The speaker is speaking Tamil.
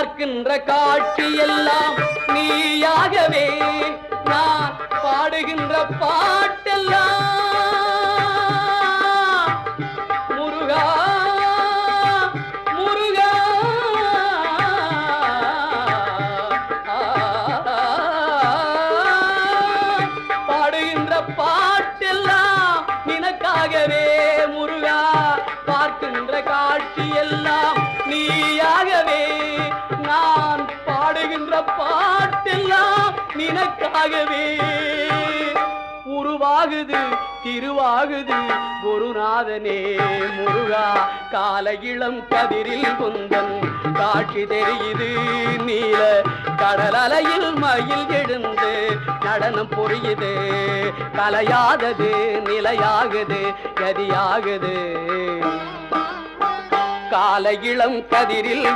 பார்க்கின்ற காட்சி எல்லாம் நீயாகவே நான் பாடுகின்ற பாட்டெல்லாம் முருகா முருகா பாடுகின்ற பாட்டெல்லாம் நினக்காகவே முருகா பார்க்கின்ற காட்சி எல்லாம் நீயாகவே நான் பாடுகின்ற பாட்டெல்லாம் நினக்காகவே உருவாகுது திருவாகுது குருநாதனே முருகா கால இளம் கதிரில் குந்தன் காட்சி தெரியுது நீல கடல் அலையில் மயில் எழுந்து நடனம் புரியுது கலையாதது நிலையாகுது கதியாகுது கால இளம் கதிரில்